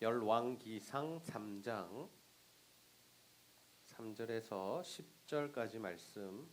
열왕기상 3장 3절에서 10절까지 말씀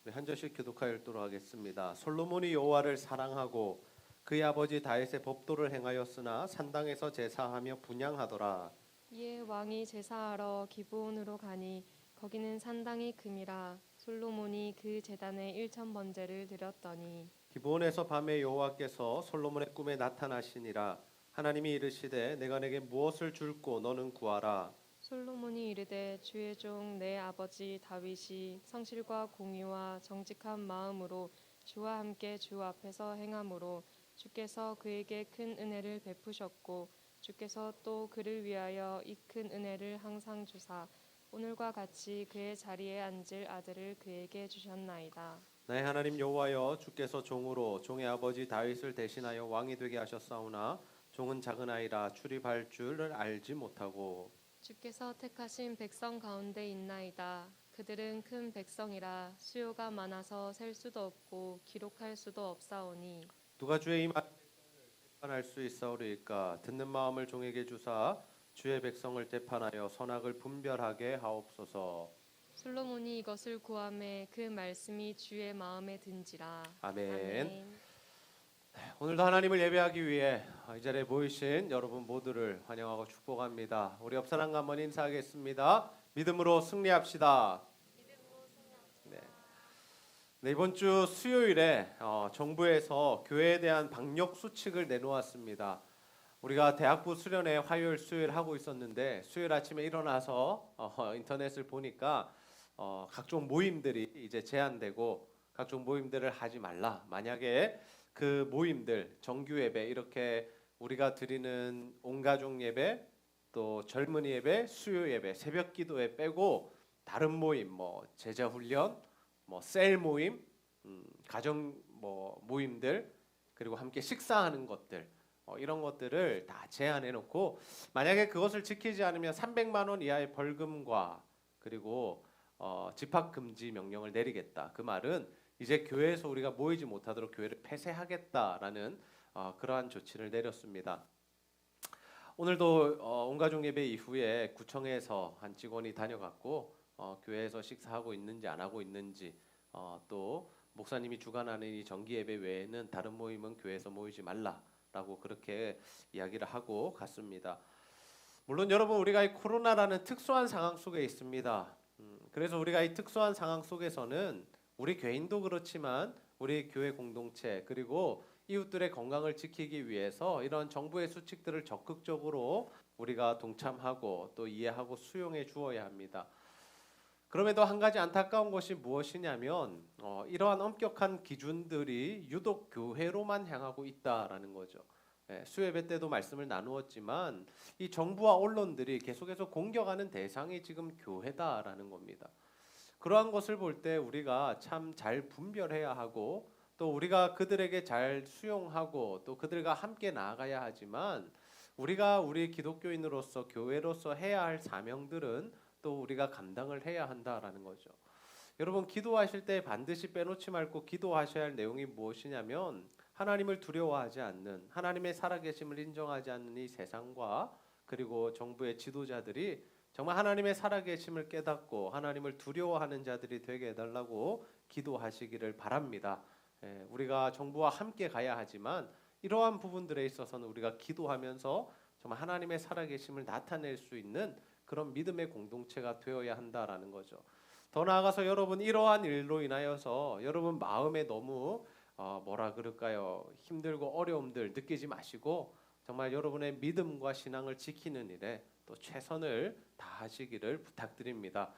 우리 한 절씩 교독하여 읽도록 하겠습니다. 솔로몬이 여호와를 사랑하고 그의 아버지 다윗의 법도를 행하였으나 산당에서 제사하며 분향하더라. 이에 왕이 제사하러 기브온으로 가니 거기는 산당이 금이라. 솔로몬이 그 제단에 1,000번제를 드렸더니 기브온에서 밤에 여호와께서 솔로몬의 꿈에 나타나시니라. 하나님이 이르시되 내가 내게 무엇을 줄꼬 너는 구하라. 솔로몬이 이르되 주의 종 내 아버지 다윗이 성실과 공의와 정직한 마음으로 주와 함께 주 앞에서 행함으로 주께서 그에게 큰 은혜를 베푸셨고 주께서 또 그를 위하여 이 큰 은혜를 항상 주사 오늘과 같이 그의 자리에 앉을 아들을 그에게 주셨나이다. 나의 하나님 여호와여, 주께서 종으로 종의 아버지 다윗을 대신하여 왕이 되게 하셨사오나 종은 작은 아이라 출입할 줄을 알지 못하고 주께서 택하신 백성 가운데 있나이다. 그들은 큰 백성이라 수요가 많아서 셀 수도 없고 기록할 수도 없사오니 누가 주의 이 말을 재판할 수 있사오리이까. 듣는 마음을 종에게 주사 주의 백성을 재판하여 선악을 분별하게 하옵소서. 솔로몬이 이것을 구하매 그 말씀이 주의 마음에 든지라. 아멘. 오늘도 하나님을 예배하기 위해 이 자리에 모이신 여러분 모두를 환영하고 축복합니다. 우리 옆사람과 한번 인사하겠습니다. 믿음으로 승리합시다. 네, 이번 주 수요일에 정부에서 교회에 대한 방역 수칙을 내놓았습니다. 우리가 대학부 수련회 화요일 수요일 하고 있었는데 수요일 아침에 일어나서 인터넷을 보니까 각종 모임들이 이제 제한되고 각종 모임들을 하지 말라. 만약에 그 모임들 정규 예배 이렇게 우리가 드리는 온가족 예배 또 젊은이 예배 수요 예배 새벽 기도회 빼고 다른 모임 뭐 제자 훈련 뭐 셀 모임 가정 뭐 모임들 그리고 함께 식사하는 것들 이런 것들을 다 제한해 놓고 만약에 그것을 지키지 않으면 300만 원 이하의 벌금과 그리고 집합 금지 명령을 내리겠다. 그 말은 이제 교회에서 우리가 모이지 못하도록 교회를 폐쇄하겠다라는 그러한 조치를 내렸습니다. 오늘도 온가족 예배 이후에 구청에서 한 직원이 다녀갔고 교회에서 식사하고 있는지 안 하고 있는지 또 목사님이 주관하는 이 정기 예배 외에는 다른 모임은 교회에서 모이지 말라라고 그렇게 이야기를 하고 갔습니다. 물론 여러분 우리가 이 코로나라는 특수한 상황 속에 있습니다. 그래서 우리가 이 특수한 상황 속에서는 우리 개인도 그렇지만 우리 교회 공동체 그리고 이웃들의 건강을 지키기 위해서 이런 정부의 수칙들을 적극적으로 우리가 동참하고 또 이해하고 수용해 주어야 합니다. 그럼에도 한 가지 안타까운 것이 무엇이냐면 이러한 엄격한 기준들이 유독 교회로만 향하고 있다라는 거죠. 수요예배 때도 말씀을 나누었지만 이 정부와 언론들이 계속해서 공격하는 대상이 지금 교회다라는 겁니다. 그러한 것을 볼 때 우리가 참 잘 분별해야 하고 또 우리가 그들에게 잘 수용하고 또 그들과 함께 나아가야 하지만 우리가 우리 기독교인으로서 교회로서 해야 할 사명들은 또 우리가 감당을 해야 한다라는 거죠. 여러분 기도하실 때 반드시 빼놓지 말고 기도하셔야 할 내용이 무엇이냐면 하나님을 두려워하지 않는 하나님의 살아계심을 인정하지 않는 이 세상과 그리고 정부의 지도자들이 정말 하나님의 살아계심을 깨닫고 하나님을 두려워하는 자들이 되게 해달라고 기도하시기를 바랍니다. 우리가 정부와 함께 가야 하지만 이러한 부분들에 있어서는 우리가 기도하면서 정말 하나님의 살아계심을 나타낼 수 있는 그런 믿음의 공동체가 되어야 한다라는 거죠. 더 나아가서 여러분 이러한 일로 인하여서 여러분 마음에 너무 뭐라 그럴까요? 힘들고 어려움들 느끼지 마시고 정말 여러분의 믿음과 신앙을 지키는 일에 또 최선을 다하시기를 부탁드립니다.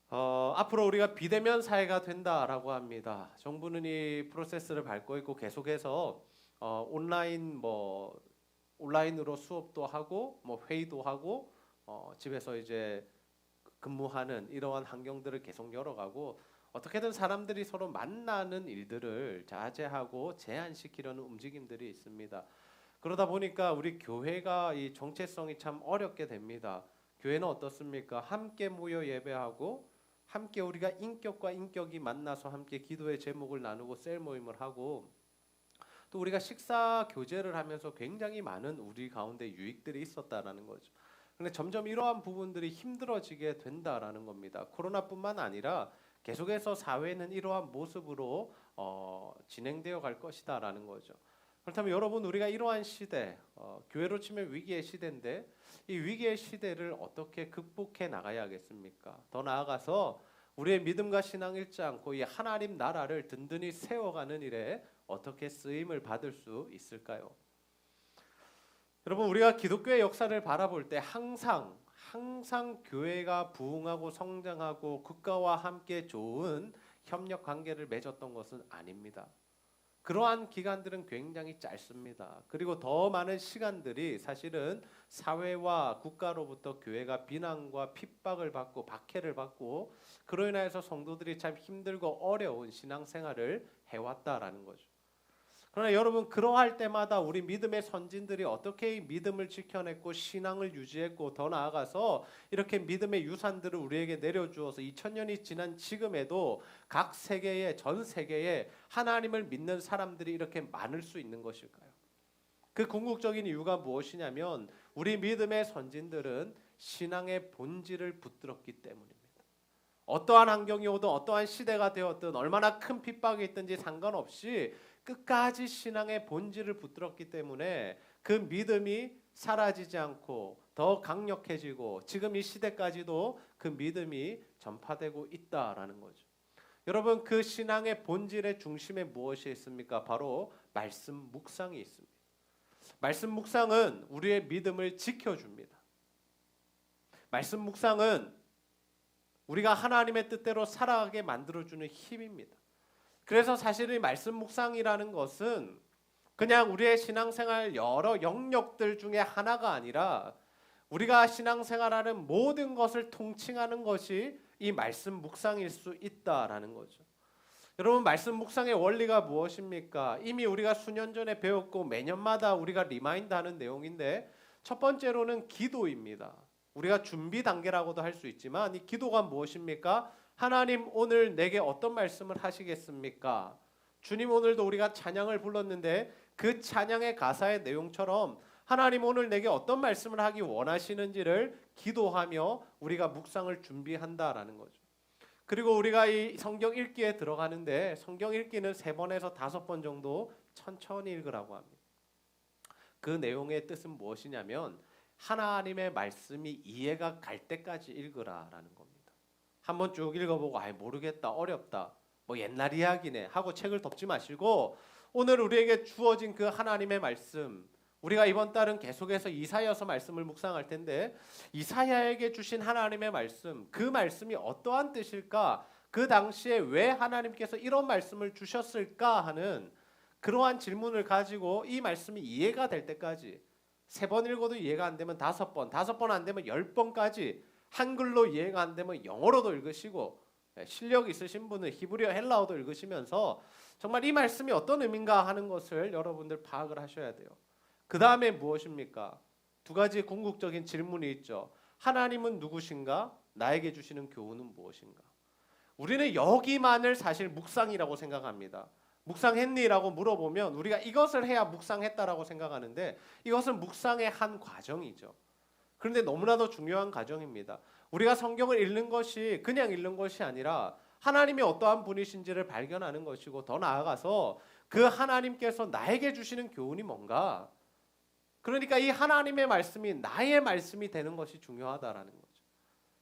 앞으로 우리가 비대면 사회가 된다라고 합니다. 정부는 이 프로세스를 밟고 있고 계속해서 온라인으로 수업도 하고 뭐 회의도 하고 집에서 이제 근무하는 이러한 환경들을 계속 열어가고 어떻게든 사람들이 서로 만나는 일들을 자제하고 제한시키려는 움직임들이 있습니다. 그러다 보니까 우리 교회가 이 정체성이 참 어렵게 됩니다. 교회는 어떻습니까? 함께 모여 예배하고 함께 우리가 인격과 인격이 만나서 함께 기도의 제목을 나누고 셀 모임을 하고 또 또 우리가 식사 교제를 하면서 굉장히 많은 우리 가운데 유익들이 있었다라는 거죠. 근데 점점 이러한 부분들이 힘들어지게 된다라는 겁니다. 코로나뿐만 아니라 계속해서 사회는 이러한 모습으로 진행되어 갈 것이다라는 거죠. 그렇다면 여러분, 우리가 이러한 시대, 교회로 치면 위기의 시대인데 이 위기의 시대를 어떻게 극복해 나가야겠습니까? 더 나아가서 우리의 믿음과 신앙 잃지 않고 이 하나님 나라를 든든히 세워가는 일에 어떻게 쓰임을 받을 수 있을까요? 여러분, 우리가 기독교의 역사를 바라볼 때 항상 교회가 부흥하고 성장하고 국가와 함께 좋은 협력 관계를 맺었던 것은 아닙니다. 그러한 기간들은 굉장히 짧습니다. 그리고 더 많은 시간들이 사실은 사회와 국가로부터 교회가 비난과 핍박을 받고 박해를 받고 그로 인해서 성도들이 참 힘들고 어려운 신앙생활을 해왔다라는 거죠. 그러나 여러분, 그러할 때마다 우리 믿음의 선진들이 어떻게 이 믿음을 지켜냈고 신앙을 유지했고 더 나아가서 이렇게 믿음의 유산들을 우리에게 내려주어서 2000년이 지난 지금에도 각 세계에, 전 세계에 하나님을 믿는 사람들이 이렇게 많을 수 있는 것일까요? 그 궁극적인 이유가 무엇이냐면 우리 믿음의 선진들은 신앙의 본질을 붙들었기 때문입니다. 어떠한 환경이 오든 어떠한 시대가 되었든 얼마나 큰 핍박이 있든지 상관없이 끝까지 신앙의 본질을 붙들었기 때문에 그 믿음이 사라지지 않고 더 강력해지고 지금 이 시대까지도 그 믿음이 전파되고 있다라는 거죠. 여러분, 그 신앙의 본질의 중심에 무엇이 있습니까? 바로 말씀 묵상이 있습니다. 말씀 묵상은 우리의 믿음을 지켜줍니다. 말씀 묵상은 우리가 하나님의 뜻대로 살아가게 만들어주는 힘입니다. 그래서 사실 이 말씀 묵상이라는 것은 그냥 우리의 신앙생활 여러 영역들 중에 하나가 아니라 우리가 신앙생활하는 모든 것을 통칭하는 것이 이 말씀 묵상일 수 있다라는 거죠. 여러분, 말씀 묵상의 원리가 무엇입니까? 이미 우리가 수년 전에 배웠고 매년마다 우리가 리마인드하는 내용인데 첫 번째로는 기도입니다. 우리가 준비 단계라고도 할 수 있지만 이 기도가 무엇입니까? 하나님, 오늘 내게 어떤 말씀을 하시겠습니까? 주님, 오늘도 우리가 찬양을 불렀는데 그 찬양의 가사의 내용처럼 하나님, 오늘 내게 어떤 말씀을 하기 원하시는지를 기도하며 우리가 묵상을 준비한다라는 거죠. 그리고 우리가 이 성경 읽기에 들어가는데 성경 읽기는 3번에서 5번 정도 천천히 읽으라고 합니다. 그 내용의 뜻은 무엇이냐면 하나님의 말씀이 이해가 갈 때까지 읽으라라는 겁니다. 한번 쭉 읽어보고 모르겠다, 어렵다, 뭐 옛날 이야기네 하고 책을 덮지 마시고 오늘 우리에게 주어진 그 하나님의 말씀, 우리가 이번 달은 계속해서 이사야서 말씀을 묵상할 텐데 이사야에게 주신 하나님의 말씀, 그 말씀이 어떠한 뜻일까? 그 당시에 왜 하나님께서 이런 말씀을 주셨을까 하는 그러한 질문을 가지고 이 말씀이 이해가 될 때까지 3번 읽어도 이해가 안 되면 5번, 5번 안 되면 10번까지 한글로 이해가 안 되면 영어로도 읽으시고 실력 있으신 분은 히브리어, 헬라어도 읽으시면서 정말 이 말씀이 어떤 의미인가 하는 것을 여러분들 파악을 하셔야 돼요. 그 다음에 무엇입니까? 2가지 궁극적인 질문이 있죠. 하나님은 누구신가? 나에게 주시는 교훈은 무엇인가? 우리는 여기만을 사실 묵상이라고 생각합니다. 묵상했니?라고 물어보면 우리가 이것을 해야 묵상했다라고 생각하는데 이것은 묵상의 한 과정이죠. 그런데 너무나도 중요한 과정입니다. 우리가 성경을 읽는 것이 그냥 읽는 것이 아니라 하나님이 어떠한 분이신지를 발견하는 것이고 더 나아가서 그 하나님께서 나에게 주시는 교훈이 뭔가, 그러니까 이 하나님의 말씀이 나의 말씀이 되는 것이 중요하다라는 거죠.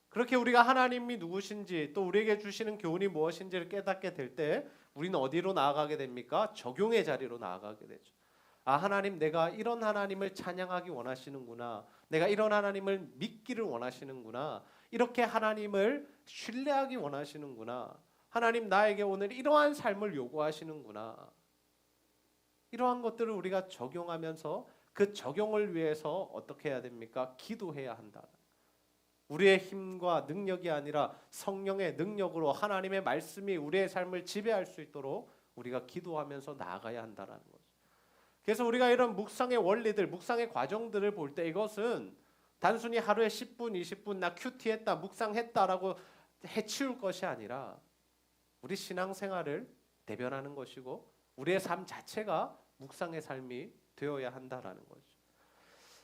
그렇게 우리가 하나님이 누구신지 또 우리에게 주시는 교훈이 무엇인지를 깨닫게 될 때 우리는 어디로 나아가게 됩니까? 적용의 자리로 나아가게 되죠. 아, 하나님, 내가 이런 하나님을 찬양하기 원하시는구나. 내가 이런 하나님을 믿기를 원하시는구나. 이렇게 하나님을 신뢰하기 원하시는구나. 하나님, 나에게 오늘 이러한 삶을 요구하시는구나. 이러한 것들을 우리가 적용하면서 그 적용을 위해서 어떻게 해야 됩니까? 기도해야 한다. 우리의 힘과 능력이 아니라 성령의 능력으로 하나님의 말씀이 우리의 삶을 지배할 수 있도록 우리가 기도하면서 나아가야 한다는 거죠. 그래서 우리가 이런 묵상의 원리들, 묵상의 과정들을 볼 때 이것은 단순히 하루에 10분, 20분 나 큐티했다, 묵상했다라고 해치울 것이 아니라 우리 신앙생활을 대변하는 것이고 우리의 삶 자체가 묵상의 삶이 되어야 한다라는 거죠.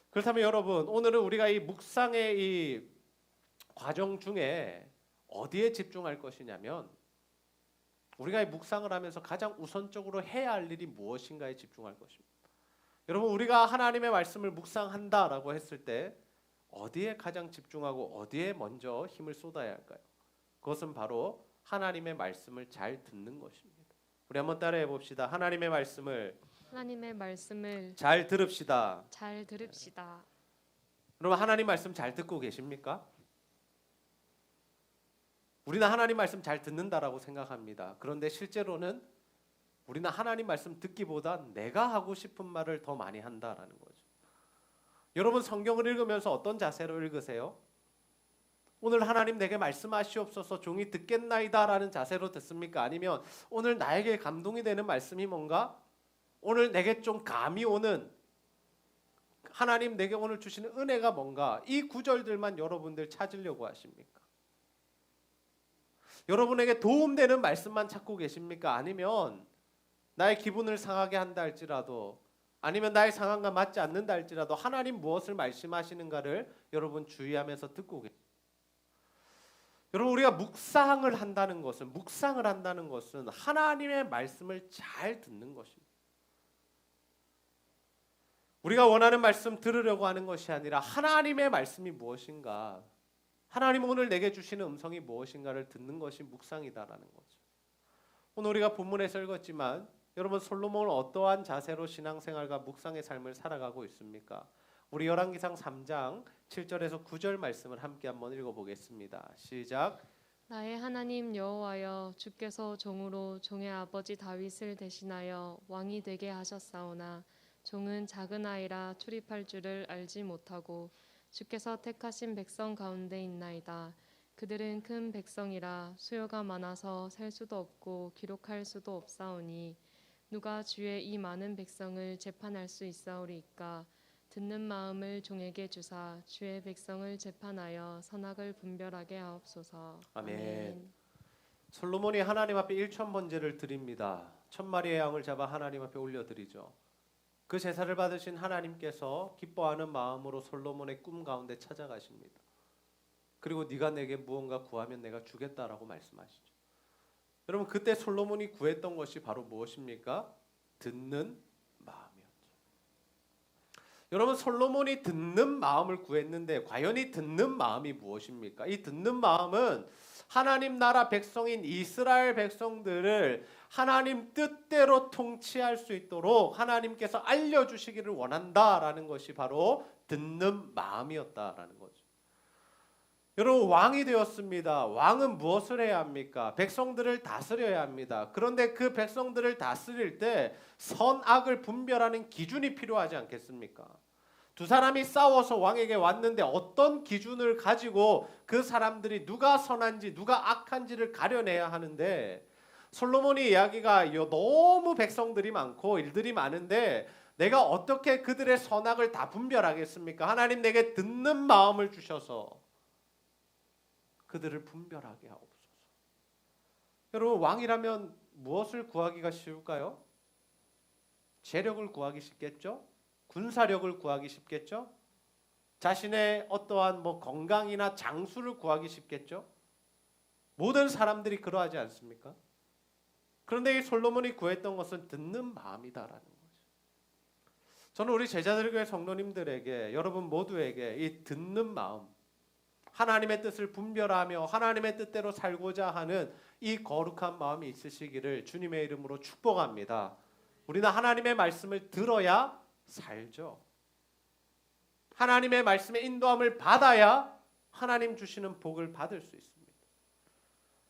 그렇다면 여러분, 오늘은 우리가 이 묵상의 이 과정 중에 어디에 집중할 것이냐면, 우리가 이 묵상을 하면서 가장 우선적으로 해야 할 일이 무엇인가에 집중할 것입니다. 여러분, 우리가 하나님의 말씀을 묵상한다라고 했을 때 어디에 가장 집중하고 어디에 먼저 힘을 쏟아야 할까요? 그것은 바로 하나님의 말씀을 잘 듣는 것입니다. 우리 한번 따라해 봅시다. 하나님의 말씀을 잘 들읍시다. 잘 들읍시다. 여러분, 하나님 말씀 잘 듣고 계십니까? 우리는 하나님 말씀 잘 듣는다라고 생각합니다. 그런데 실제로는 우리는 하나님 말씀 듣기보다 내가 하고 싶은 말을 더 많이 한다라는 거죠. 여러분, 성경을 읽으면서 어떤 자세로 읽으세요? 오늘 하나님 내게 말씀하시옵소서 종이 듣겠나이다라는 자세로 듣습니까? 아니면 오늘 나에게 감동이 되는 말씀이 뭔가? 오늘 내게 좀 감이 오는 하나님 내게 오늘 주시는 은혜가 뭔가? 이 구절들만 여러분들 찾으려고 하십니까? 여러분에게 도움되는 말씀만 찾고 계십니까? 아니면 나의 기분을 상하게 한다 할지라도, 아니면 나의 상황과 맞지 않는다 할지라도 하나님 무엇을 말씀하시는가를 여러분 주의하면서 듣고 계십니까? 여러분, 우리가 묵상을 한다는 것은 하나님의 말씀을 잘 듣는 것입니다. 우리가 원하는 말씀 들으려고 하는 것이 아니라 하나님의 말씀이 무엇인가, 하나님 오늘 내게 주시는 음성이 무엇인가를 듣는 것이 묵상이다라는 거죠. 오늘 우리가 본문에서 읽었지만 여러분, 솔로몬은 어떠한 자세로 신앙생활과 묵상의 삶을 살아가고 있습니까? 우리 열왕기상 3장 7절에서 9절 말씀을 함께 한번 읽어보겠습니다. 시작. 나의 하나님 여호와여, 주께서 종으로 종의 아버지 다윗을 대신하여 왕이 되게 하셨사오나 종은 작은 아이라 출입할 줄을 알지 못하고 주께서 택하신 백성 가운데 있나이다. 그들은 큰 백성이라 수요가 많아서 셀 수도 없고 기록할 수도 없사오니 누가 주의 이 많은 백성을 재판할 수 있사오리이까. 듣는 마음을 종에게 주사 주의 백성을 재판하여 선악을 분별하게 하옵소서. 아멘. 솔로몬이 하나님 앞에 1,000번제를 드립니다. 1,000마리의 양을 잡아 하나님 앞에 올려드리죠. 그 제사를 받으신 하나님께서 기뻐하는 마음으로 솔로몬의 꿈 가운데 찾아가십니다. 그리고 네가 내게 무언가 구하면 내가 주겠다라고 말씀하시죠. 여러분, 그때 솔로몬이 구했던 것이 바로 무엇입니까? 듣는 마음이었죠. 여러분, 솔로몬이 듣는 마음을 구했는데 과연 이 듣는 마음이 무엇입니까? 이 듣는 마음은 하나님 나라 백성인 이스라엘 백성들을 하나님 뜻대로 통치할 수 있도록 하나님께서 알려주시기를 원한다라는 것이 바로 듣는 마음이었다라는 거죠. 여러분, 왕이 되었습니다. 왕은 무엇을 해야 합니까? 백성들을 다스려야 합니다. 그런데 그 백성들을 다스릴 때 선악을 분별하는 기준이 필요하지 않겠습니까? 두 사람이 싸워서 왕에게 왔는데 어떤 기준을 가지고 그 사람들이 누가 선한지 누가 악한지를 가려내야 하는데, 솔로몬이 이야기가 너무 백성들이 많고 일들이 많은데 내가 어떻게 그들의 선악을 다 분별하겠습니까? 하나님 내게 듣는 마음을 주셔서 그들을 분별하게 하옵소서. 여러분, 왕이라면 무엇을 구하기가 쉬울까요? 재력을 구하기 쉽겠죠? 군사력을 구하기 쉽겠죠? 자신의 어떠한 건강이나 장수를 구하기 쉽겠죠? 모든 사람들이 그러하지 않습니까? 그런데 이 솔로몬이 구했던 것은 듣는 마음이다라는 거죠. 저는 우리 제자들교회 성도님들에게, 여러분 모두에게 이 듣는 마음, 하나님의 뜻을 분별하며 하나님의 뜻대로 살고자 하는 이 거룩한 마음이 있으시기를 주님의 이름으로 축복합니다. 우리는 하나님의 말씀을 들어야 살죠. 하나님의 말씀의 인도함을 받아야 하나님 주시는 복을 받을 수 있습니다.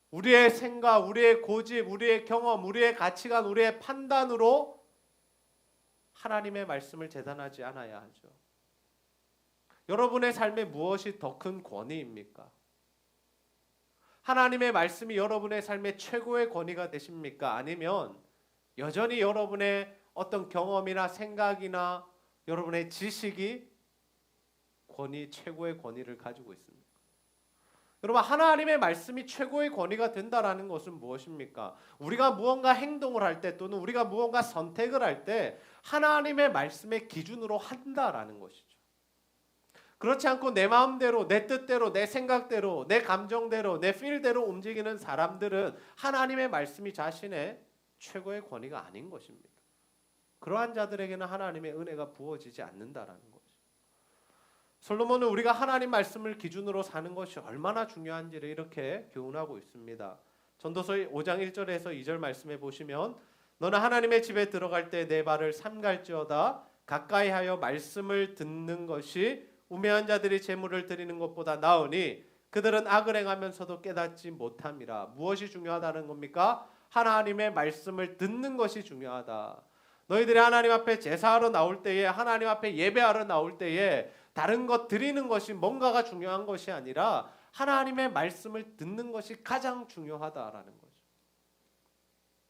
우리의 생각, 우리의 고집, 우리의 경험, 우리의 가치관, 우리의 판단으로 하나님의 말씀을 재단하지 않아야 하죠. 여러분의 삶에 무엇이 더 큰 권위입니까? 하나님의 말씀이 여러분의 삶의 최고의 권위가 되십니까? 아니면 여전히 여러분의 어떤 경험이나 생각이나 여러분의 지식이 최고의 권위를 가지고 있습니까? 여러분, 하나님의 말씀이 최고의 권위가 된다라는 것은 무엇입니까? 우리가 무언가 행동을 할 때 또는 우리가 무언가 선택을 할 때 하나님의 말씀의 기준으로 한다라는 것이죠. 그렇지 않고 내 마음대로, 내 뜻대로, 내 생각대로, 내 감정대로, 내 필대로 움직이는 사람들은 하나님의 말씀이 자신의 최고의 권위가 아닌 것입니다. 그러한 자들에게는 하나님의 은혜가 부어지지 않는다라는 거죠. 솔로몬은 우리가 하나님 말씀을 기준으로 사는 것이 얼마나 중요한지를 이렇게 교훈하고 있습니다. 전도서 5장 1절에서 2절 말씀해 보시면 너는 하나님의 집에 들어갈 때 내 발을 삼갈지어다 가까이하여 말씀을 듣는 것이 우매한 자들이 제물을 드리는 것보다 나으니 그들은 악을 행하면서도 깨닫지 못함이라. 무엇이 중요하다는 겁니까? 하나님의 말씀을 듣는 것이 중요하다. 너희들이 하나님 앞에 제사하러 나올 때에, 하나님 앞에 예배하러 나올 때에 다른 것 드리는 것이 뭔가가 중요한 것이 아니라 하나님의 말씀을 듣는 것이 가장 중요하다라는 거죠.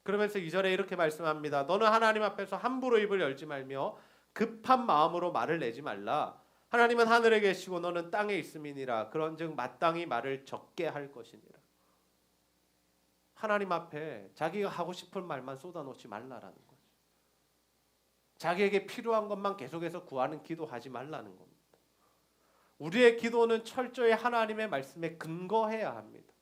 그러면서 2절에 이렇게 말씀합니다. 너는 하나님 앞에서 함부로 입을 열지 말며 급한 마음으로 말을 내지 말라. 하나님은 하늘에 계시고 너는 땅에 있음이니라. 그런즉 마땅히 말을 적게 할 것이니라. 하나님 앞에 자기가 하고 싶은 말만 쏟아놓지 말라라는 거죠. 자기에게 필요한 것만 계속해서 구하는 기도하지 말라는 겁니다. 우리의 기도는 철저히 하나님의 말씀에 근거해야 합니다.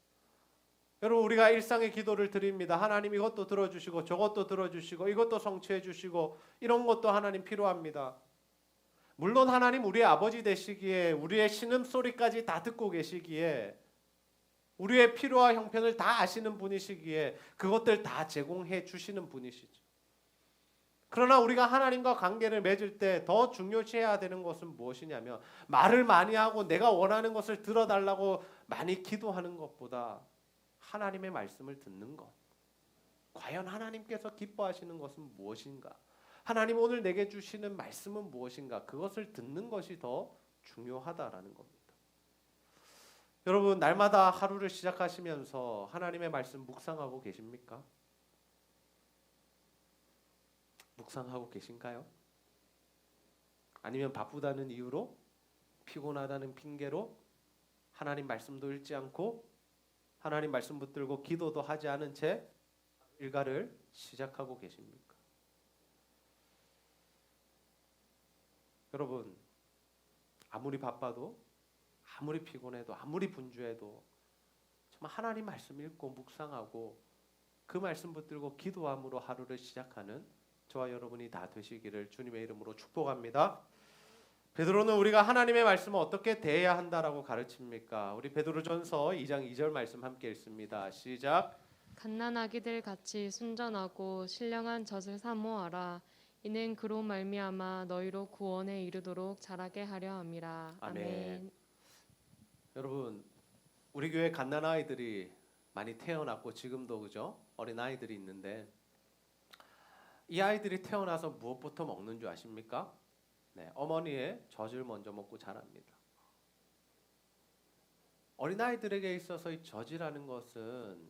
여러분, 우리가 일상의 기도를 드립니다. 하나님 이것도 들어주시고 저것도 들어주시고 이것도 성취해 주시고 이런 것도 하나님 필요합니다. 물론 하나님 우리의 아버지 되시기에 우리의 신음소리까지 다 듣고 계시기에 우리의 필요와 형편을 다 아시는 분이시기에 그것들 다 제공해 주시는 분이시죠. 그러나 우리가 하나님과 관계를 맺을 때 더 중요시해야 되는 것은 무엇이냐면 말을 많이 하고 내가 원하는 것을 들어달라고 많이 기도하는 것보다 하나님의 말씀을 듣는 것. 과연 하나님께서 기뻐하시는 것은 무엇인가? 하나님 오늘 내게 주시는 말씀은 무엇인가? 그것을 듣는 것이 더 중요하다라는 겁니다. 여러분, 날마다 하루를 시작하시면서 하나님의 말씀 묵상하고 계십니까? 묵상하고 계신가요? 아니면 바쁘다는 이유로, 피곤하다는 핑계로 하나님 말씀도 읽지 않고 하나님 말씀 붙들고 기도도 하지 않은 채 일과를 시작하고 계십니까? 여러분, 아무리 바빠도, 아무리 피곤해도, 아무리 분주해도 정말 하나님 말씀 읽고 묵상하고 그 말씀 붙들고 기도함으로 하루를 시작하는 저와 여러분이 다 되시기를 주님의 이름으로 축복합니다. 베드로는 우리가 하나님의 말씀을 어떻게 대해야 한다라고 가르칩니까? 우리 베드로전서 2장 2절 말씀 함께 읽습니다. 시작. 갓난아기들 같이 순전하고 신령한 젖을 사모하라. 이는 그로 말미암아 너희로 구원에 이르도록 자라게 하려 함이라. 아멘. 여러분, 우리 교회 갓난아이들이 많이 태어났고 지금도 그죠? 어린아이들이 있는데 이 아이들이 태어나서 무엇부터 먹는 줄 아십니까? 네, 어머니의 젖을 먼저 먹고 자랍니다. 어린아이들에게 있어서 이 젖이라는 것은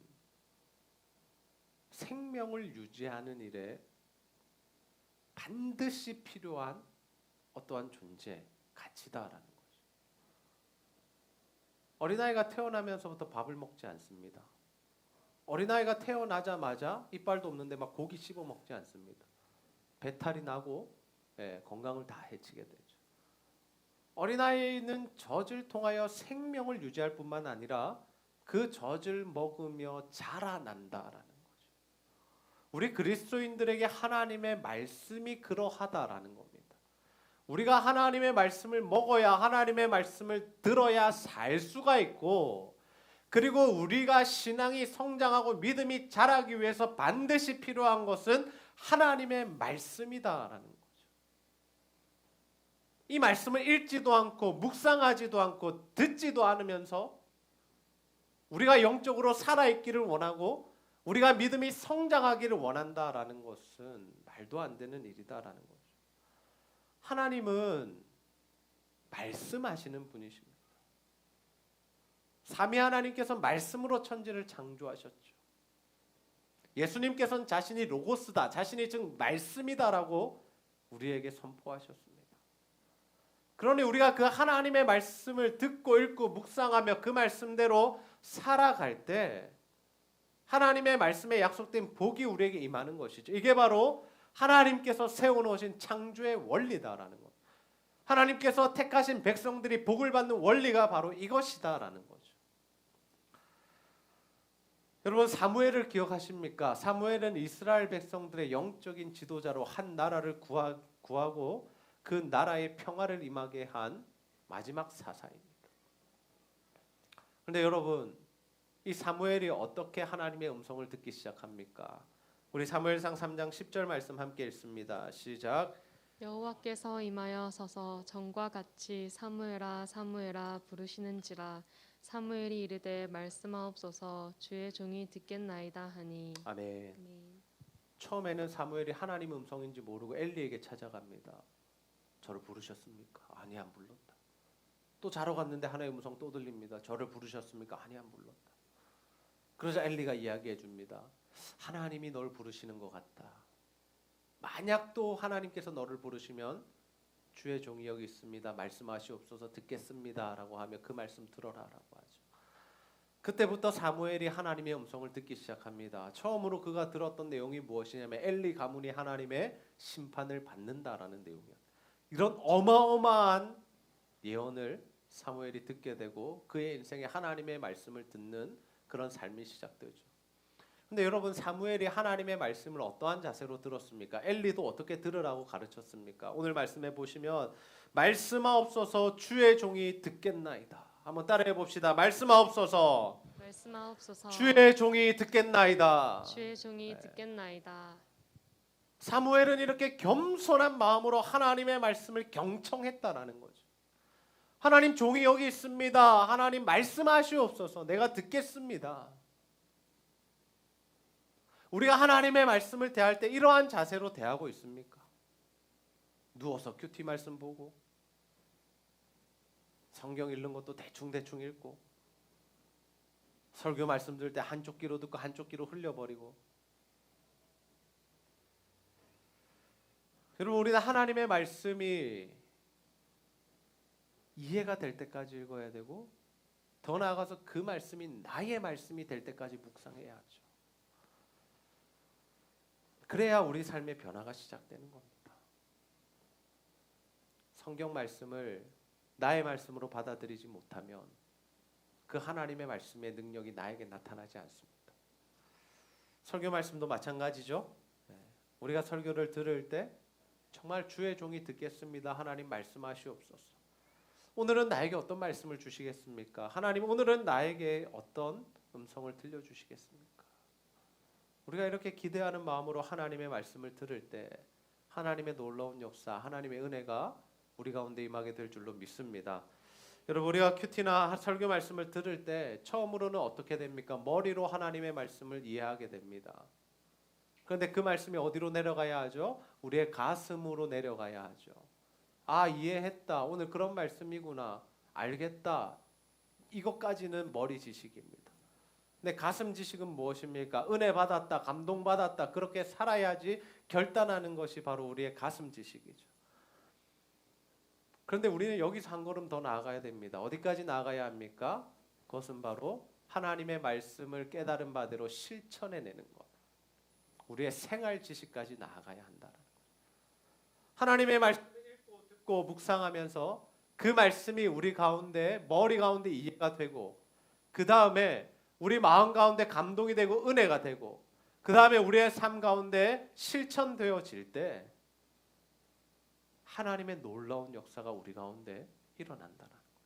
생명을 유지하는 일에 반드시 필요한 어떠한 존재, 가치다라는 거죠. 어린아이가 태어나면서부터 밥을 먹지 않습니다. 어린아이가 태어나자마자 이빨도 없는데 막 고기 씹어 먹지 않습니다. 배탈이 나고 건강을 다 해치게 되죠. 어린아이는 젖을 통하여 생명을 유지할 뿐만 아니라 그 젖을 먹으며 자라난다라는 거죠. 우리 그리스도인들에게 하나님의 말씀이 그러하다라는 겁니다. 우리가 하나님의 말씀을 먹어야, 하나님의 말씀을 들어야 살 수가 있고, 그리고 우리가 신앙이 성장하고 믿음이 자라기 위해서 반드시 필요한 것은 하나님의 말씀이다라는 거죠. 이 말씀을 읽지도 않고 묵상하지도 않고 듣지도 않으면서 우리가 영적으로 살아있기를 원하고 우리가 믿음이 성장하기를 원한다라는 것은 말도 안 되는 일이다라는 거죠. 하나님은 말씀하시는 분이십니다. 삼위 하나님께서 말씀으로 천지를 창조하셨죠. 예수님께서는 자신이 로고스다, 자신이 즉 말씀이다라고 우리에게 선포하셨습니다. 그러니 우리가 그 하나님의 말씀을 듣고 읽고 묵상하며 그 말씀대로 살아갈 때 하나님의 말씀에 약속된 복이 우리에게 임하는 것이죠. 이게 바로 하나님께서 세워놓으신 창조의 원리다라는 것. 하나님께서 택하신 백성들이 복을 받는 원리가 바로 이것이다라는 거죠. 여러분 사무엘을 기억하십니까? 사무엘은 이스라엘 백성들의 영적인 지도자로 한 나라를 구하고 그 나라의 평화를 임하게 한 마지막 사사입니다. 그런데 여러분 이 사무엘이 어떻게 하나님의 음성을 듣기 시작합니까? 우리 사무엘상 3장 10절 말씀 함께 읽습니다. 시작. 여호와께서 임하여 서서 전과 같이 사무엘아 사무엘아 부르시는지라 사무엘이 이르되 말씀하옵소서 주의 종이 듣겠나이다 하니. 아멘. 아멘. 처음에는 사무엘이 하나님 음성인지 모르고 엘리에게 찾아갑니다. 저를 부르셨습니까? 아니 안 불렀다. 또 자러 갔는데 하나님의 음성 또 들립니다. 저를 부르셨습니까? 아니 안 불렀다. 그러자 엘리가 이야기해 줍니다. 하나님이 널 부르시는 것 같다. 만약 또 하나님께서 너를 부르시면 주의 종이 여기 있습니다. 말씀하시옵소서 듣겠습니다. 라고 하며 그 말씀 들어라 라고 하죠. 그때부터 사무엘이 하나님의 음성을 듣기 시작합니다. 처음으로 그가 들었던 내용이 무엇이냐면 엘리 가문이 하나님의 심판을 받는다라는 내용이에요. 이런 어마어마한 예언을 사무엘이 듣게 되고 그의 인생에 하나님의 말씀을 듣는 그런 삶이 시작되죠. 근데 여러분 사무엘이 하나님의 말씀을 어떠한 자세로 들었습니까? 엘리도 어떻게 들으라고 가르쳤습니까? 오늘 말씀해 보시면 말씀하옵소서 주의 종이 듣겠나이다. 한번 따라해 봅시다. 말씀하옵소서 말씀하옵소서 주의 종이 듣겠나이다. 주의 종이 듣겠나이다. 사무엘은 이렇게 겸손한 마음으로 하나님의 말씀을 경청했다라는 거죠. 하나님 종이 여기 있습니다. 하나님 말씀하시옵소서 내가 듣겠습니다. 우리가 하나님의 말씀을 대할 때 이러한 자세로 대하고 있습니까? 누워서 큐티 말씀 보고 성경 읽는 것도 대충 읽고 설교 말씀 들을 때 한쪽 귀로 듣고 한쪽 귀로 흘려버리고. 여러분 우리는 하나님의 말씀이 이해가 될 때까지 읽어야 되고 더 나아가서 그 말씀이 나의 말씀이 될 때까지 묵상해야 하죠. 그래야 우리 삶의 변화가 시작되는 겁니다. 성경 말씀을 나의 말씀으로 받아들이지 못하면 그 하나님의 말씀의 능력이 나에게 나타나지 않습니다. 설교 말씀도 마찬가지죠. 우리가 설교를 들을 때 정말 주의 종이 듣겠습니다. 하나님 말씀하시옵소서. 오늘은 나에게 어떤 말씀을 주시겠습니까? 하나님 오늘은 나에게 어떤 음성을 들려주시겠습니까? 우리가 이렇게 기대하는 마음으로 하나님의 말씀을 들을 때 하나님의 놀라운 역사, 하나님의 은혜가 우리 가운데 임하게 될 줄로 믿습니다. 여러분 우리가 큐티나 설교 말씀을 들을 때 처음으로는 어떻게 됩니까? 머리로 하나님의 말씀을 이해하게 됩니다. 그런데 그 말씀이 어디로 내려가야 하죠? 우리의 가슴으로 내려가야 하죠. 아 이해했다. 오늘 그런 말씀이구나. 알겠다. 이것까지는 머리 지식입니다. 근데 가슴 지식은 무엇입니까? 은혜 받았다, 감동 받았다. 그렇게 살아야지 결단하는 것이 바로 우리의 가슴 지식이죠. 그런데 우리는 여기서 한 걸음 더 나아가야 됩니다. 어디까지 나아가야 합니까? 그것은 바로 하나님의 말씀을 깨달은 바대로 실천해내는 것. 우리의 생활 지식까지 나아가야 한다는 것. 하나님의 말씀을 읽고 듣고 묵상하면서 그 말씀이 우리 가운데 머리 가운데 이해가 되고 그 다음에 우리 마음 가운데 감동이 되고 은혜가 되고 그 다음에 우리의 삶 가운데 실천되어질 때 하나님의 놀라운 역사가 우리 가운데 일어난다는 거죠.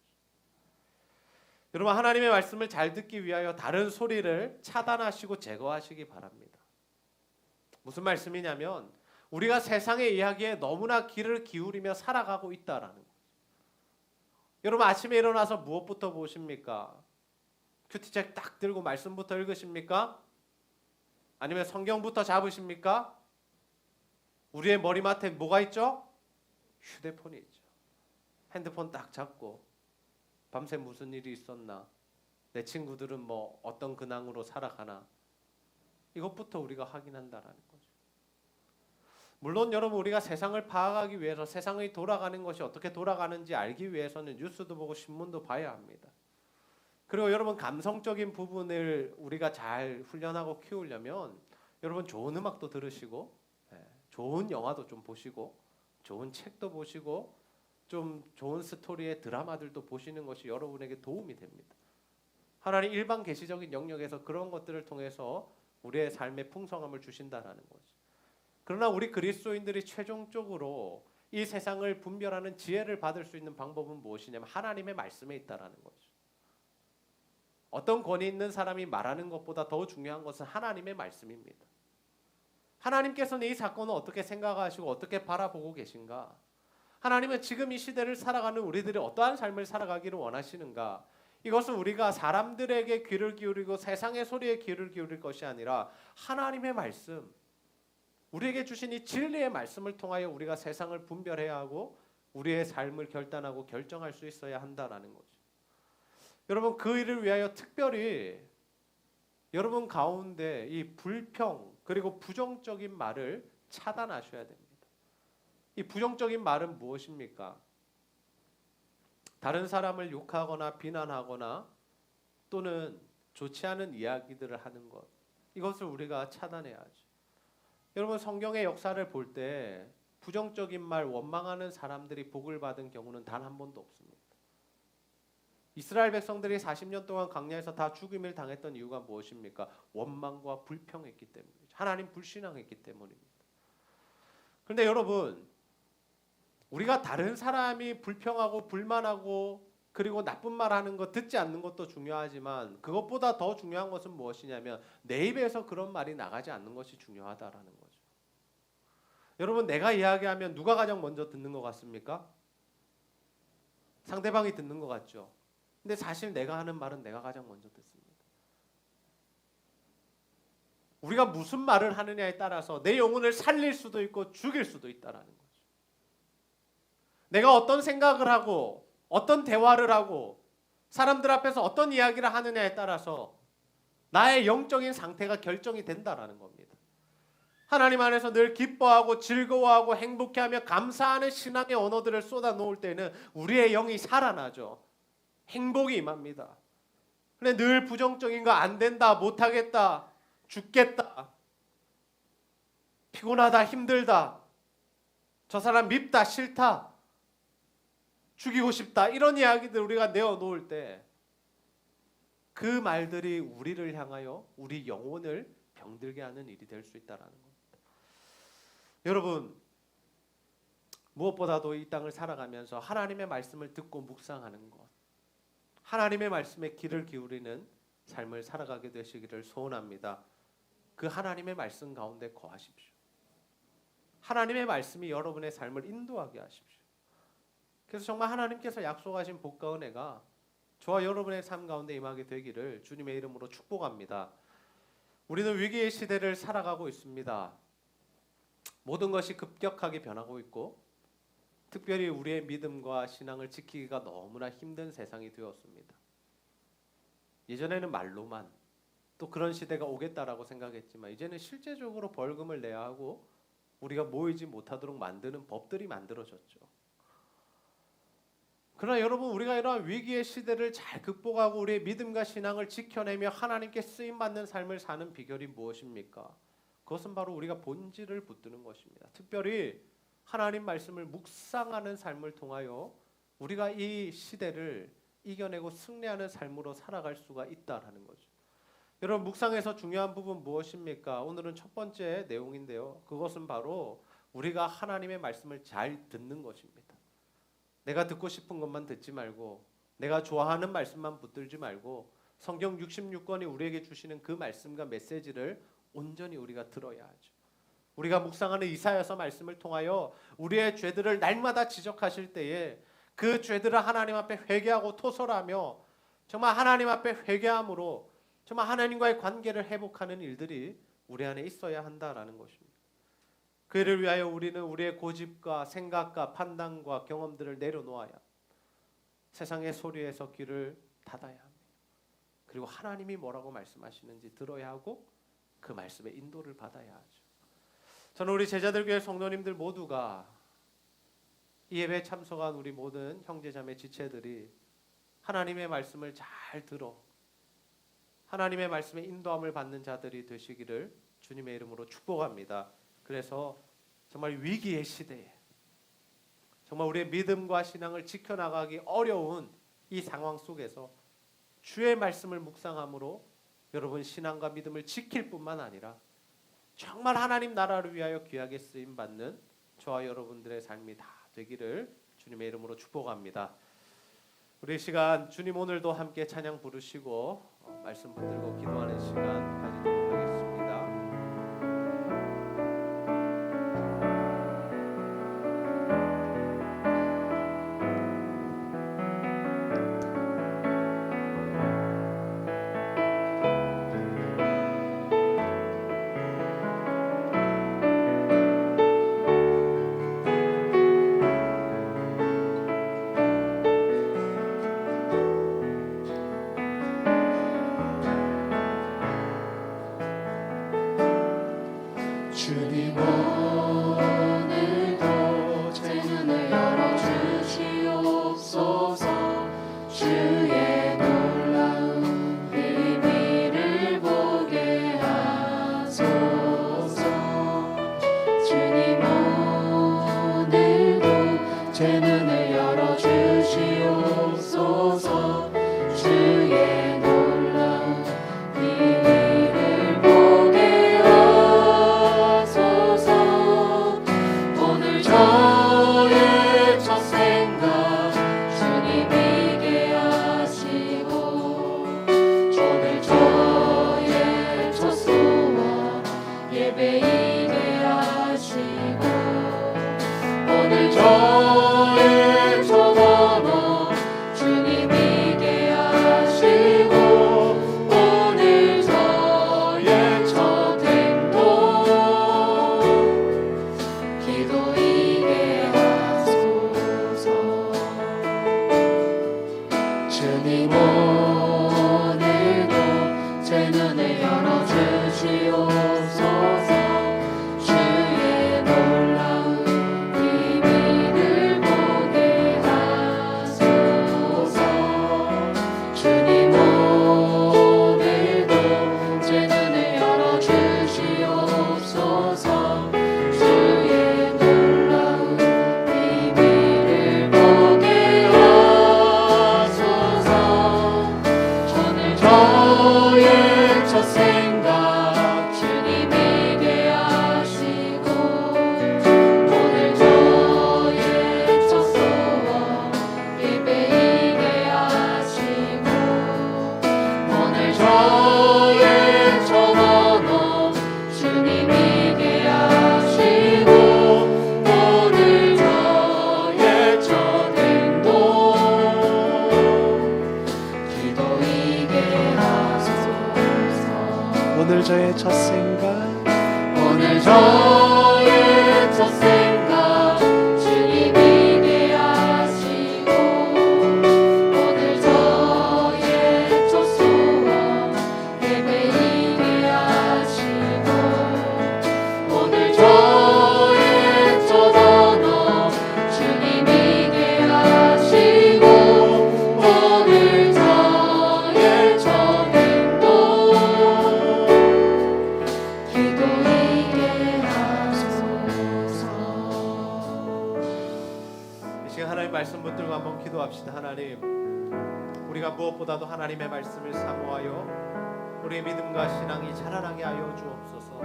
여러분 하나님의 말씀을 잘 듣기 위하여 다른 소리를 차단하시고 제거하시기 바랍니다. 무슨 말씀이냐면 우리가 세상의 이야기에 너무나 귀를 기울이며 살아가고 있다라는 거죠. 여러분 아침에 일어나서 무엇부터 보십니까? 큐티책 딱 들고 말씀부터 읽으십니까? 아니면 성경부터 잡으십니까? 우리의 머리맡에 뭐가 있죠? 휴대폰이 있죠. 핸드폰 딱 잡고 밤새 무슨 일이 있었나? 내 친구들은 뭐 어떤 근황으로 살아가나? 이것부터 우리가 확인한다라는 거죠. 물론 여러분 우리가 세상을 파악하기 위해서 세상이 돌아가는 것이 어떻게 돌아가는지 알기 위해서는 뉴스도 보고 신문도 봐야 합니다. 그리고 여러분 감성적인 부분을 우리가 잘 훈련하고 키우려면 여러분 좋은 음악도 들으시고 좋은 영화도 좀 보시고 좋은 책도 보시고 좀 좋은 스토리의 드라마들도 보시는 것이 여러분에게 도움이 됩니다. 하나님 일반 계시적인 영역에서 그런 것들을 통해서 우리의 삶의 풍성함을 주신다라는 거죠. 그러나 우리 그리스도인들이 최종적으로 이 세상을 분별하는 지혜를 받을 수 있는 방법은 무엇이냐면 하나님의 말씀에 있다라는 거죠. 어떤 권위 있는 사람이 말하는 것보다 더 중요한 것은 하나님의 말씀입니다. 하나님께서는 이 사건을 어떻게 생각하시고 어떻게 바라보고 계신가? 하나님은 지금 이 시대를 살아가는 우리들이 어떠한 삶을 살아가기를 원하시는가? 이것은 우리가 사람들에게 귀를 기울이고 세상의 소리에 귀를 기울일 것이 아니라 하나님의 말씀, 우리에게 주신 이 진리의 말씀을 통하여 우리가 세상을 분별해야 하고 우리의 삶을 결단하고 결정할 수 있어야 한다라는 거죠. 여러분 그 일을 위하여 특별히 여러분 가운데 이 불평 그리고 부정적인 말을 차단하셔야 됩니다. 이 부정적인 말은 무엇입니까? 다른 사람을 욕하거나 비난하거나 또는 좋지 않은 이야기들을 하는 것, 이것을 우리가 차단해야죠. 여러분 성경의 역사를 볼 때 부정적인 말, 원망하는 사람들이 복을 받은 경우는 단 한 번도 없습니다. 이스라엘 백성들이 40년 동안 광야에서 다 죽임을 당했던 이유가 무엇입니까? 원망과 불평했기 때문이죠. 하나님 불신앙했기 때문입니다. 그런데 여러분 우리가 다른 사람이 불평하고 불만하고 그리고 나쁜 말하는 거 듣지 않는 것도 중요하지만 그것보다 더 중요한 것은 무엇이냐면 내 입에서 그런 말이 나가지 않는 것이 중요하다라는 거죠. 여러분 내가 이야기하면 누가 가장 먼저 듣는 것 같습니까? 상대방이 듣는 것 같죠. 근데 사실 내가 하는 말은 내가 가장 먼저 듣습니다. 우리가 무슨 말을 하느냐에 따라서 내 영혼을 살릴 수도 있고 죽일 수도 있다라는 거죠. 내가 어떤 생각을 하고 어떤 대화를 하고 사람들 앞에서 어떤 이야기를 하느냐에 따라서 나의 영적인 상태가 결정이 된다라는 겁니다. 하나님 안에서 늘 기뻐하고 즐거워하고 행복해하며 감사하는 신앙의 언어들을 쏟아놓을 때는 우리의 영이 살아나죠. 행복이 임합니다. 근데 늘 부정적인 거 안 된다, 못하겠다, 죽겠다, 피곤하다, 힘들다, 저 사람 밉다, 싫다, 죽이고 싶다 이런 이야기들 우리가 내어놓을 때 그 말들이 우리를 향하여 우리 영혼을 병들게 하는 일이 될 수 있다는 겁니다. 여러분 무엇보다도 이 땅을 살아가면서 하나님의 말씀을 듣고 묵상하는 것, 하나님의 말씀에 귀를 기울이는 삶을 살아가게 되시기를 소원합니다. 그 하나님의 말씀 가운데 거하십시오. 하나님의 말씀이 여러분의 삶을 인도하게 하십시오. 그래서 정말 하나님께서 약속하신 복과 은혜가 저와 여러분의 삶 가운데 임하게 되기를 주님의 이름으로 축복합니다. 우리는 위기의 시대를 살아가고 있습니다. 모든 것이 급격하게 변하고 있고 특별히 우리의 믿음과 신앙을 지키기가 너무나 힘든 세상이 되었습니다. 예전에는 말로만 또 그런 시대가 오겠다라고 생각했지만 이제는 실제적으로 벌금을 내야 하고 우리가 모이지 못하도록 만드는 법들이 만들어졌죠. 그러나 여러분 우리가 이러한 위기의 시대를 잘 극복하고 우리의 믿음과 신앙을 지켜내며 하나님께 쓰임받는 삶을 사는 비결이 무엇입니까? 그것은 바로 우리가 본질을 붙드는 것입니다. 특별히 하나님 말씀을 묵상하는 삶을 통하여 우리가 이 시대를 이겨내고 승리하는 삶으로 살아갈 수가 있다라는 거죠. 여러분 묵상에서 중요한 부분 무엇입니까? 오늘은 첫 번째 내용인데요. 그것은 바로 우리가 하나님의 말씀을 잘 듣는 것입니다. 내가 듣고 싶은 것만 듣지 말고 내가 좋아하는 말씀만 붙들지 말고 성경 66권이 우리에게 주시는 그 말씀과 메시지를 온전히 우리가 들어야 하죠. 우리가 묵상하는 이사야서 말씀을 통하여 우리의 죄들을 날마다 지적하실 때에 그 죄들을 하나님 앞에 회개하고 토설하며 정말 하나님 앞에 회개함으로 정말 하나님과의 관계를 회복하는 일들이 우리 안에 있어야 한다라는 것입니다. 그 일을 위하여 우리는 우리의 고집과 생각과 판단과 경험들을 내려놓아야 세상의 소리에서 귀를 닫아야 합니다. 그리고 하나님이 뭐라고 말씀하시는지 들어야 하고 그 말씀의 인도를 받아야 하죠. 저는 우리 제자들교회 성도님들 모두가 이 예배에 참석한 우리 모든 형제자매 지체들이 하나님의 말씀을 잘 들어 하나님의 말씀에 인도함을 받는 자들이 되시기를 주님의 이름으로 축복합니다. 그래서 정말 위기의 시대에 정말 우리의 믿음과 신앙을 지켜나가기 어려운 이 상황 속에서 주의 말씀을 묵상함으로 여러분 신앙과 믿음을 지킬 뿐만 아니라 정말 하나님 나라를 위하여 귀하게 쓰임 받는 저와 여러분들의 삶이 다 되기를 주님의 이름으로 축복합니다. 우리 시간 주님 오늘도 함께 찬양 부르시고 말씀 붙들고 기도하는 시간 가지도록 하겠습니다. 주님 오늘도 제 눈을 열어주시옵소서. 주의 놀라운 비밀을 보게 하소서. 주님 오늘도 제 눈을 열어주시옵소서. 주의 놀라운 비밀을 보게 하소서. 오늘 저의 첫 생각 주님이게 하시고, 오늘 저의 첫 소원 예배이게 하시고, 오늘 저의 첫 언어 주님이게 하시고, 오늘 저의 첫 행동 기도이게 하소서. 주님 오늘도 제 눈을 열어주시옵소서. 주의 놀라운 비밀을 보게 하소서. 주님 오늘도 제 눈을 열어주시옵소서. 주의 놀라운 비밀을 보게 하소서. 오늘 저의 첫 생각 주님이게 하시고, 오늘 저의 첫 소원 예배이게 하시고, 오늘 저의 첫 언어 주님이게 하시고, 오늘 저의 첫 행동 기도이게 하소서. 오늘 저의 첫 생각 오늘 저의 첫 생각 주님이게 하시고, 오늘 저의 첫 소원 예배이게 하시고, 오늘 저의 첫 언어 주님이게 하시고, 오늘 저의 첫 행동 기도이게 하소서. 이 시간 하나님 말씀 붙들고 한번 기도합시다. 하나님, 우리가 무엇보다도 하나님의 말씀을 사모하여 우리의 믿음과 신앙이 자라나게 하여 주옵소서.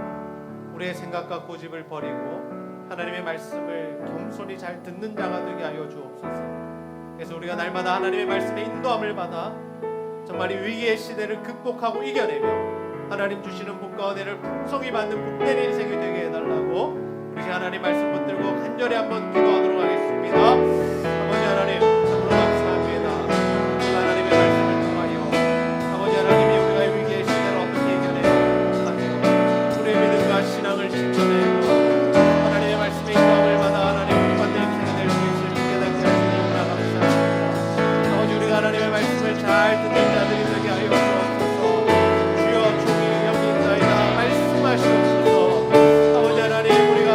우리의 생각과 고집을 버리고 하나님의 말씀을 겸손히 잘 듣는 자가 되게 하여 주옵소서. 그래서 우리가 날마다 하나님의 말씀에 인도함을 받아 정말 이 위기의 시대를 극복하고 이겨내며 하나님 주시는 복과 은혜를 풍성히 받는 복된 인생이 되게 해달라고 우리 하나님 말씀 붙들고 간절히 한번 기도하도록 하겠습니다. 아버지 하나님, 참으로 감사합니다. 하나님의 말씀을 통하여 아버지 하나님이 우리가 이 위기의 시대를 어떻게 이겨내고 우리의 믿음과 신앙을 지켜내고 하나님의 말씀에 인도함을 받아 하나님 복받는 인생이 될 수 있을 깨닫게 하시니 너무나 감사합니다. 아버지, 우리가 하나님의 말씀을 잘 듣는 자들이 되게 하여 주옵소서. 주여 종이 여기있나이다 말씀하시옵소서. 아버지 하나님, 우리가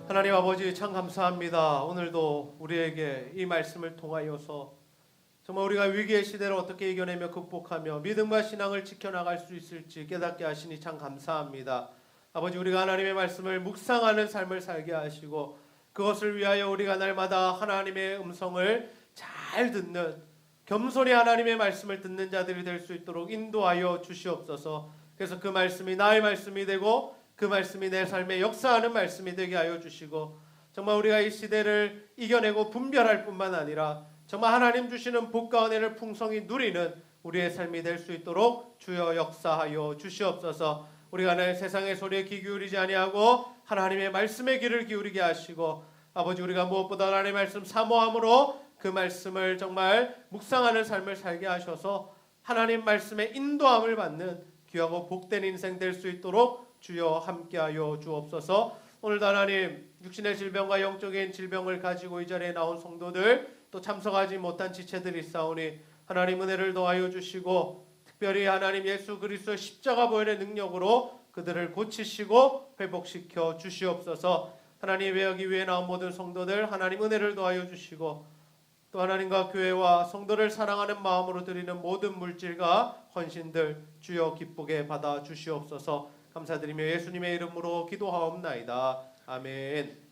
하나님 아버지 참 감사합니다. 오늘도 우리에게 이 말씀을 통하여서 정말 우리가 위기의 시대를 어떻게 이겨내며 극복하며 믿음과 신앙을 지켜나갈 수 있을지 깨닫게 하시니 참 감사합니다. 아버지, 우리가 하나님의 말씀을 묵상하는 삶을 살게 하시고 그것을 위하여 우리가 날마다 하나님의 음성을 잘 듣는, 겸손히 하나님의 말씀을 듣는 자들이 될 수 있도록 인도하여 주시옵소서. 그래서 그 말씀이 나의 말씀이 되고 그 말씀이 내 삶에 역사하는 말씀이 되게 하여 주시고, 정말 우리가 이 시대를 이겨내고 분별할 뿐만 아니라 정말 하나님 주시는 복과 은혜를 풍성히 누리는 우리의 삶이 될 수 있도록 주여 역사하여 주시옵소서. 우리가 내 세상의 소리에 귀 기울이지 아니하고 하나님의 말씀에 귀를 기울이게 하시고, 아버지, 우리가 무엇보다 하나님의 말씀 사모함으로 그 말씀을 정말 묵상하는 삶을 살게 하셔서 하나님 말씀의 인도함을 받는 귀하고 복된 인생 될 수 있도록 주여 함께하여 주옵소서. 오늘도 하나님, 육신의 질병과 영적인 질병을 가지고 이 자리에 나온 성도들, 또 참석하지 못한 지체들이 있사오니 하나님 은혜를 더하여 주시고, 특별히 하나님 예수 그리스도의 십자가 보혈의 능력으로 그들을 고치시고 회복시켜 주시옵소서. 하나님, 여기 위에 나온 모든 성도들 하나님 은혜를 더하여 주시고, 또 하나님과 교회와 성도를 사랑하는 마음으로 드리는 모든 물질과 헌신들 주여 기쁘게 받아 주시옵소서. 감사드리며 예수님의 이름으로 기도하옵나이다. 아멘.